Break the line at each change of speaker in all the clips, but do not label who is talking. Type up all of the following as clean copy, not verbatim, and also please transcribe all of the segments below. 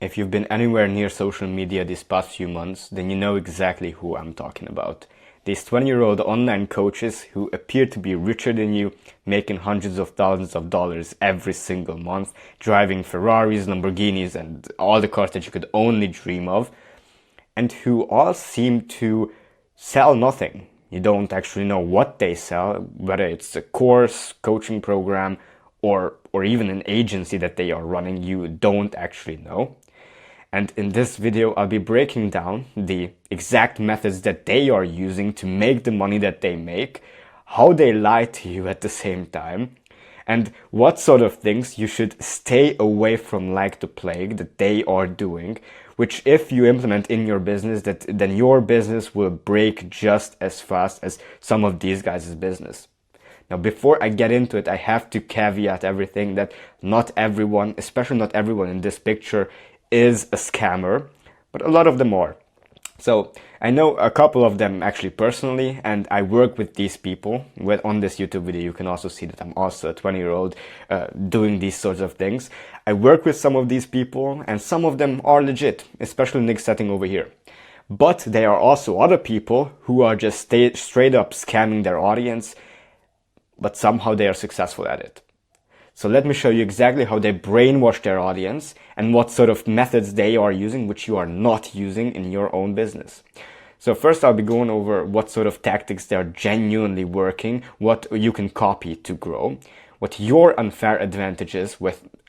If you've been anywhere near social media these past few months, then you know exactly who I'm talking about. These 20-year-old online coaches who appear to be richer than you, making hundreds of thousands of dollars every single month, driving Ferraris, Lamborghinis, and all the cars that you could only dream of, and who all seem to sell nothing. You don't actually know what they sell, whether it's a course, coaching program, or even an agency that they are running, you don't actually know. And in this video, I'll be breaking down the exact methods that they are using to make the money that they make, how they lie to you at the same time, and what sort of things you should stay away from like the plague that they are doing, which if you implement in your business, then your business will break just as fast as some of these guys' business. Now, before I get into it, I have to caveat everything that not everyone, especially not everyone in this picture, is a scammer, but a lot of them are. So I know a couple of them actually personally, and I work with these people. On this YouTube video, you can also see that I'm also a 20-year-old doing these sorts of things. I work with some of these people, and some of them are legit, especially Nick's setting over here. But there are also other people who are just straight up scamming their audience, but somehow they are successful at it. So let me show you exactly how they brainwash their audience and what sort of methods they are using, which you are not using in your own business. So first I'll be going over what sort of tactics they are genuinely working, what you can copy to grow, what your unfair advantage is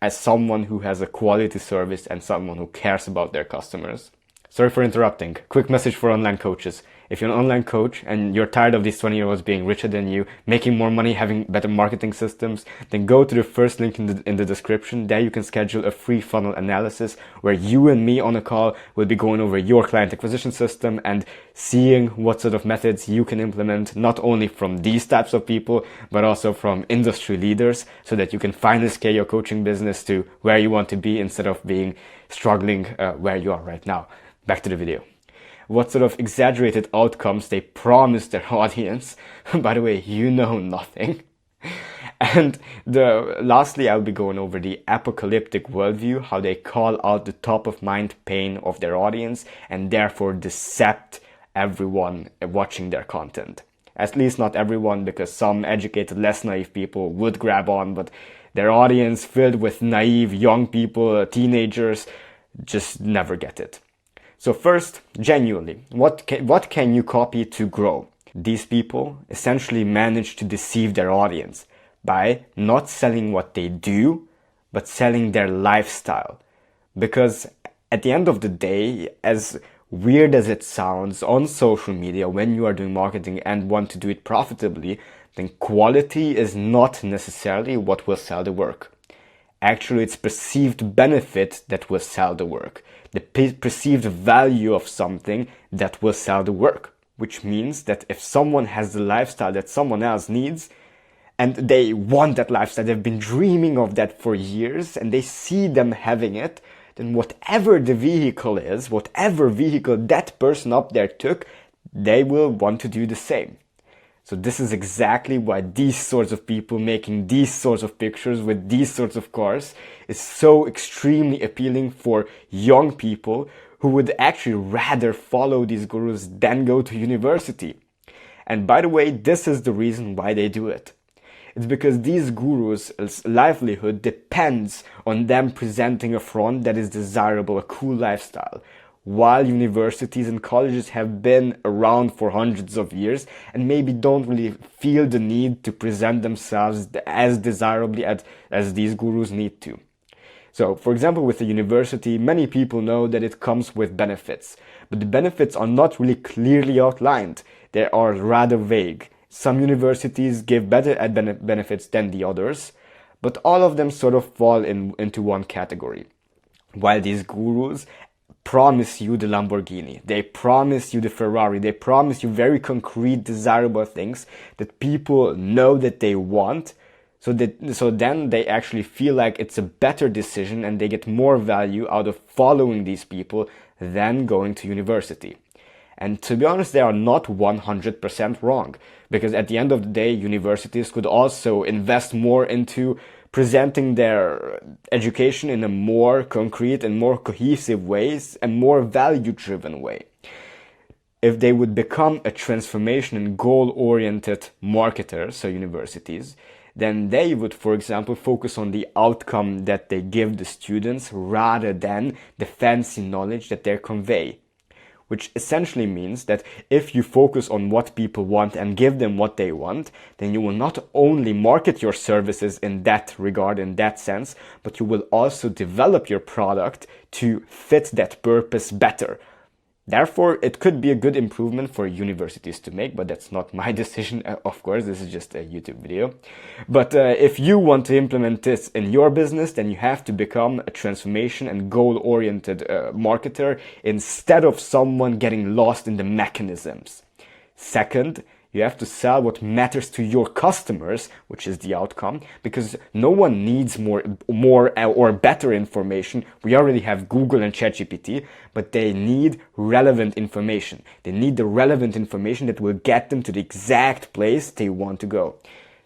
as someone who has a quality service and someone who cares about their customers. Sorry for interrupting. Quick message for online coaches. If you're an online coach and you're tired of these 20-year-olds being richer than you, making more money, having better marketing systems, then go to the first link in the description. There you can schedule a free funnel analysis where you and me on a call will be going over your client acquisition system and seeing what sort of methods you can implement, not only from these types of people, but also from industry leaders, so that you can finally scale your coaching business to where you want to be instead of being struggling where you are right now. Back to the video. What sort of exaggerated outcomes they promise their audience. By the way, you know nothing. And lastly, I'll be going over the apocalyptic worldview, how they call out the top of mind pain of their audience and therefore decept everyone watching their content. At least not everyone, because some educated, less naive people would grab on, but their audience filled with naive young people, teenagers, just never get it. So first, genuinely, what can you copy to grow? These people essentially manage to deceive their audience by not selling what they do, but selling their lifestyle. Because at the end of the day, as weird as it sounds on social media, when you are doing marketing and want to do it profitably, then quality is not necessarily what will sell the work. Actually, it's perceived benefit that will sell the work. The perceived value of something that will sell the work. Which means that if someone has the lifestyle that someone else needs, and they want that lifestyle, they've been dreaming of that for years, and they see them having it, then whatever the vehicle is, whatever vehicle that person up there took, they will want to do the same. So this is exactly why these sorts of people making these sorts of pictures with these sorts of cars is so extremely appealing for young people who would actually rather follow these gurus than go to university. And by the way, this is the reason why they do it. It's because these gurus' livelihood depends on them presenting a front that is desirable, a cool lifestyle. While universities and colleges have been around for hundreds of years and maybe don't really feel the need to present themselves as desirably as these gurus need to. So, for example, with the university, many people know that it comes with benefits, but the benefits are not really clearly outlined. They are rather vague. Some universities give better benefits than the others, but all of them sort of fall into one category. While these gurus promise you the Lamborghini, they promise you the Ferrari, they promise you very concrete, desirable things that people know that they want, so then they actually feel like it's a better decision and they get more value out of following these people than going to university. And to be honest, they are not 100% wrong, because at the end of the day, universities could also invest more into presenting their education in a more concrete and more cohesive ways and more value-driven way. If they would become a transformation and goal-oriented marketer, so universities, then they would, for example, focus on the outcome that they give the students rather than the fancy knowledge that they convey. Which essentially means that if you focus on what people want and give them what they want, then you will not only market your services in that regard, in that sense, but you will also develop your product to fit that purpose better. Therefore, it could be a good improvement for universities to make, but that's not my decision, of course, this is just a YouTube video. But if you want to implement this in your business, then you have to become a transformation and goal-oriented marketer instead of someone getting lost in the mechanisms. Second, you have to sell what matters to your customers, which is the outcome, because no one needs more or better information. We already have Google and ChatGPT, but they need relevant information. They need the relevant information that will get them to the exact place they want to go.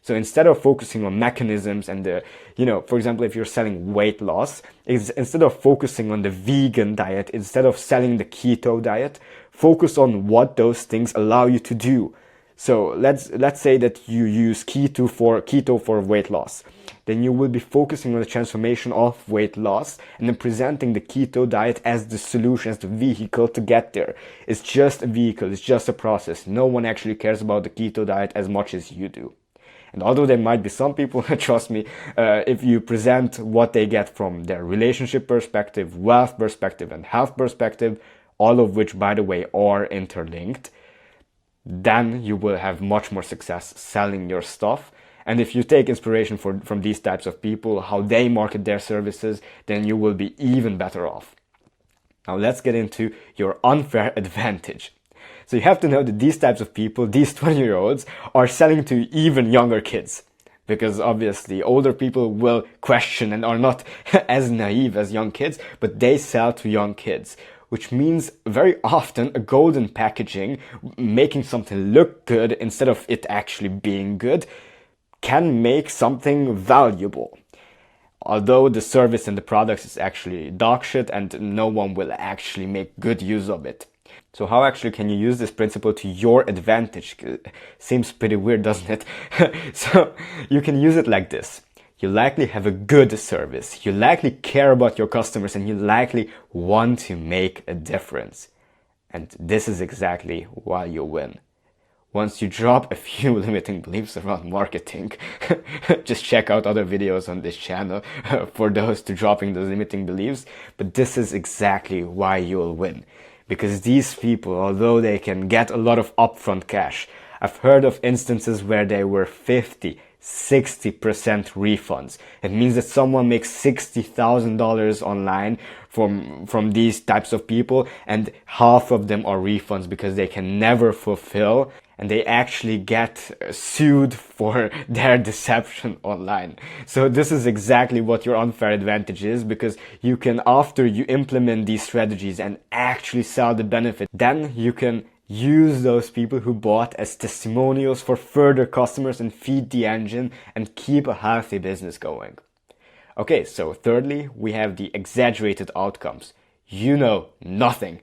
So instead of focusing on mechanisms and for example, if you're selling weight loss, instead of focusing on the vegan diet, instead of selling the keto diet, focus on what those things allow you to do. So let's say that you use keto for weight loss. Then you will be focusing on the transformation of weight loss and then presenting the keto diet as the solution, as the vehicle to get there. It's just a vehicle, it's just a process. No one actually cares about the keto diet as much as you do. And although there might be some people, trust me, if you present what they get from their relationship perspective, wealth perspective, and health perspective, all of which, by the way, are interlinked, then you will have much more success selling your stuff. And if you take inspiration from these types of people, how they market their services, then you will be even better off. Now let's get into your unfair advantage. So you have to know that these types of people, these 20-year-olds, are selling to even younger kids. Because obviously older people will question and are not as naive as young kids, but they sell to young kids. Which means very often a golden packaging, making something look good instead of it actually being good, can make something valuable. Although the service and the products is actually dog shit and no one will actually make good use of it. So how actually can you use this principle to your advantage? Seems pretty weird, doesn't it? So you can use it like this. You likely have a good service, you likely care about your customers, and you likely want to make a difference. And this is exactly why you win. Once you drop a few limiting beliefs around marketing, just check out other videos on this channel for those to dropping those limiting beliefs. But this is exactly why you'll win. Because these people, although they can get a lot of upfront cash, I've heard of instances where they were 50, 60% refunds. It means that someone makes $60,000 online from these types of people, and half of them are refunds because they can never fulfill, and they actually get sued for their deception online. So this is exactly what your unfair advantage is, because you can, after you implement these strategies and actually sell the benefit, then you can use those people who bought as testimonials for further customers and feed the engine and keep a healthy business going. Okay, so thirdly, we have the exaggerated outcomes. You know nothing.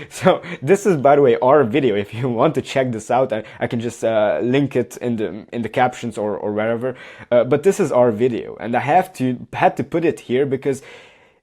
So this is, by the way, our video. If you want to check this out, I can just link it in the captions or wherever. But this is our video, and I had to put it here because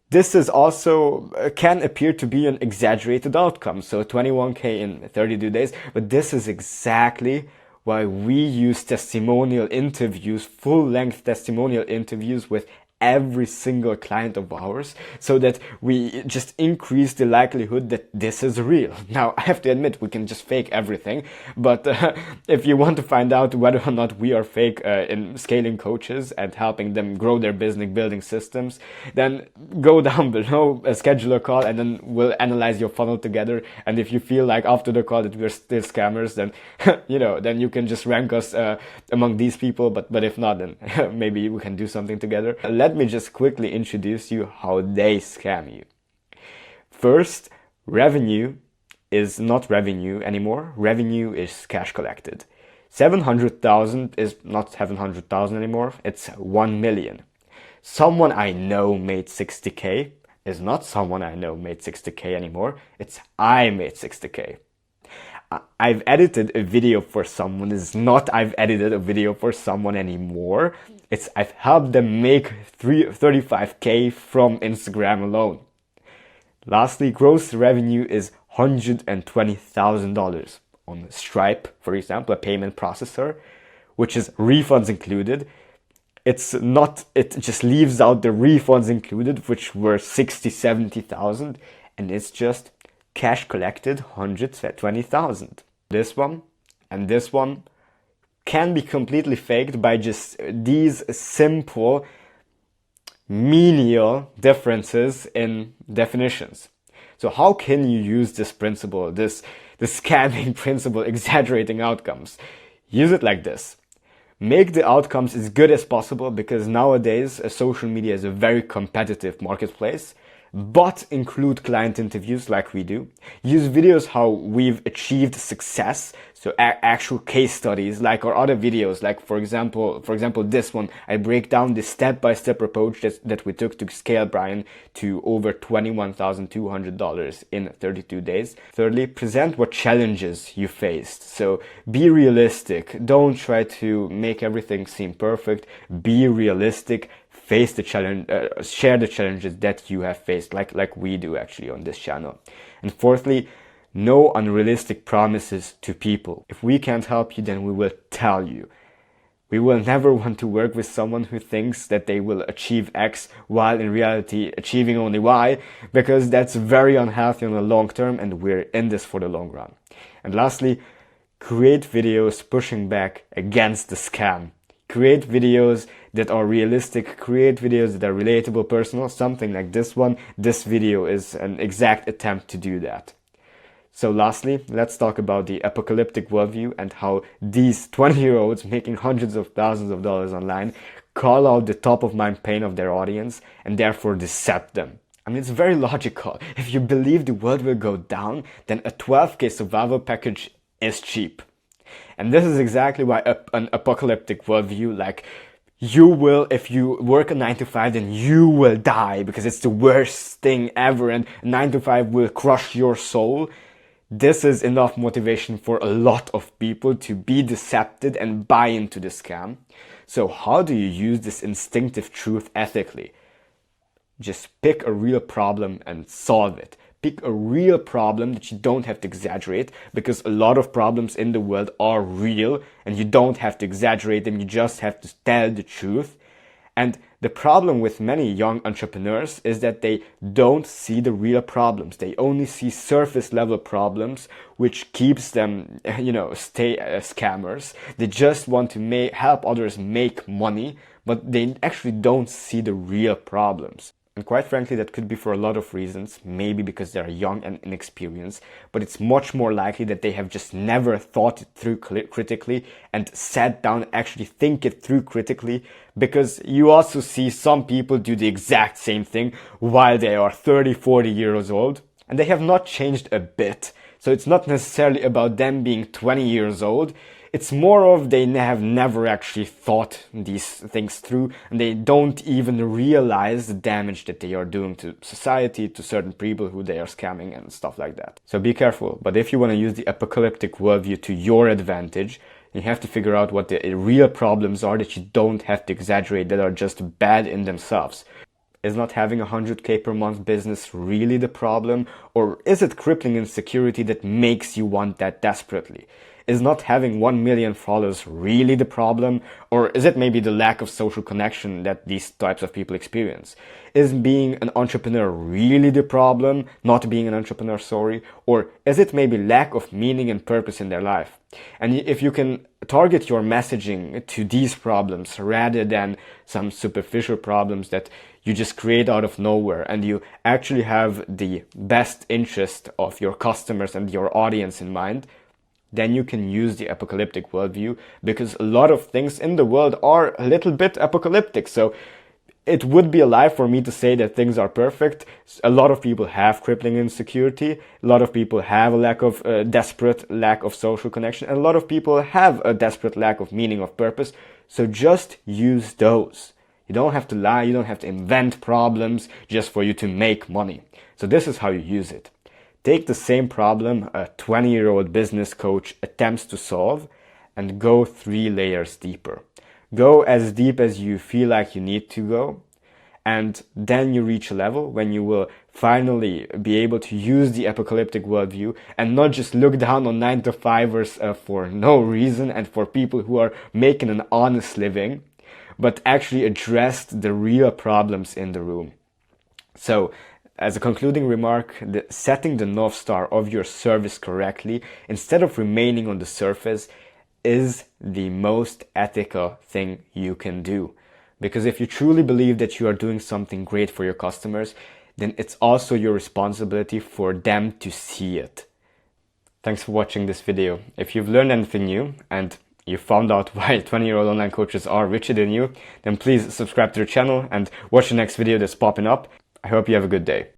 this is also can appear to be an exaggerated outcome. So 21K in 32 days, but this is exactly why we use testimonial interviews, full-length testimonial interviews with every single client of ours, so that we just increase the likelihood that this is real. Now, I have to admit, we can just fake everything, but if you want to find out whether or not we are fake in scaling coaches and helping them grow their business, building systems, then go down below, schedule a call, and then we'll analyze your funnel together. And if you feel like after the call that we're still scammers, then then you can just rank us among these people. But if not, then maybe we can do something together. Let me just quickly introduce you how they scam you. First, revenue is not revenue anymore. Revenue is cash collected. 700,000 is not 700,000 anymore. It's 1 million. Someone I know made 60K is not someone I know made 60K anymore. It's I made 60K. I've edited a video for someone is not I've edited a video for someone anymore. It's I've helped them make 35K from Instagram alone. Lastly, gross revenue is $120,000 on Stripe, for example, a payment processor, which is refunds included. It just leaves out the refunds included, which were 70,000, and it's just cash collected 120,000. This one and this one can be completely faked by just these simple menial differences in definitions. So how can you use this principle, this scamming principle, exaggerating outcomes? Use it like this. Make the outcomes as good as possible, because nowadays social media is a very competitive marketplace, but include client interviews like we do. Use videos how we've achieved success, so actual case studies like our other videos, like for example this one. I break down the step-by-step approach that we took to scale Brian to over $21,200 in 32 days. Thirdly, present what challenges you faced. So be realistic. Don't try to make everything seem perfect. Be realistic. Face the challenge, share the challenges that you have faced, like we do actually on this channel. And fourthly, no unrealistic promises to people. If we can't help you, then we will tell you. We will never want to work with someone who thinks that they will achieve X while in reality achieving only Y, because that's very unhealthy on the long term, and we're in this for the long run. And lastly, create videos pushing back against the scam. Create videos that are realistic, create videos that are relatable, personal, something like this one. This video is an exact attempt to do that. So lastly, let's talk about the apocalyptic worldview and how these 20-year-olds making hundreds of thousands of dollars online call out the top of mind pain of their audience and therefore decept them. I mean, it's very logical. If you believe the world will go down, then a 12K survival package is cheap. And this is exactly why an apocalyptic worldview, like you will, if you work a 9 to 5, then you will die because it's the worst thing ever and 9 to 5 will crush your soul. This is enough motivation for a lot of people to be decepted and buy into the scam. So how do you use this instinctive truth ethically? Just pick a real problem and solve it. Pick a real problem that you don't have to exaggerate, because a lot of problems in the world are real and you don't have to exaggerate them, you just have to tell the truth. And the problem with many young entrepreneurs is that they don't see the real problems. They only see surface level problems, which keeps them, stay scammers. They just want to help others make money, but they actually don't see the real problems. And quite frankly, that could be for a lot of reasons, maybe because they're young and inexperienced, but it's much more likely that they have just never thought it through critically and sat down and actually think it through critically, because you also see some people do the exact same thing while they are 30, 40 years old, and they have not changed a bit. So it's not necessarily about them being 20 years old. It's more of they have never actually thought these things through, and they don't even realize the damage that they are doing to society, to certain people who they are scamming and stuff like that. So be careful. But if you want to use the apocalyptic worldview to your advantage, you have to figure out what the real problems are that you don't have to exaggerate, that are just bad in themselves. Is not having a 100K per month business really the problem? Or is it crippling insecurity that makes you want that desperately? Is not having 1 million followers really the problem? Or is it maybe the lack of social connection that these types of people experience? Is being an entrepreneur really the problem? Not being an entrepreneur, sorry. Or is it maybe lack of meaning and purpose in their life? And if you can target your messaging to these problems rather than some superficial problems that you just create out of nowhere, and you actually have the best interest of your customers and your audience in mind, then you can use the apocalyptic worldview, because a lot of things in the world are a little bit apocalyptic. So it would be a lie for me to say that things are perfect. A lot of people have crippling insecurity. A lot of people have a desperate lack of social connection. And a lot of people have a desperate lack of meaning, of purpose. So just use those. You don't have to lie, you don't have to invent problems just for you to make money. So this is how you use it. Take the same problem a 20-year-old business coach attempts to solve and go 3 layers deeper. Go as deep as you feel like you need to go, and then you reach a level when you will finally be able to use the apocalyptic worldview and not just look down on 9-to-5ers for no reason and for people who are making an honest living, but actually address the real problems in the room. So, as a concluding remark, setting the North Star of your service correctly instead of remaining on the surface is the most ethical thing you can do. Because if you truly believe that you are doing something great for your customers, then it's also your responsibility for them to see it. Thanks for watching this video. If you've learned anything new and you found out why 20-year-old online coaches are richer than you, then please subscribe to the channel and watch the next video that's popping up. I hope you have a good day.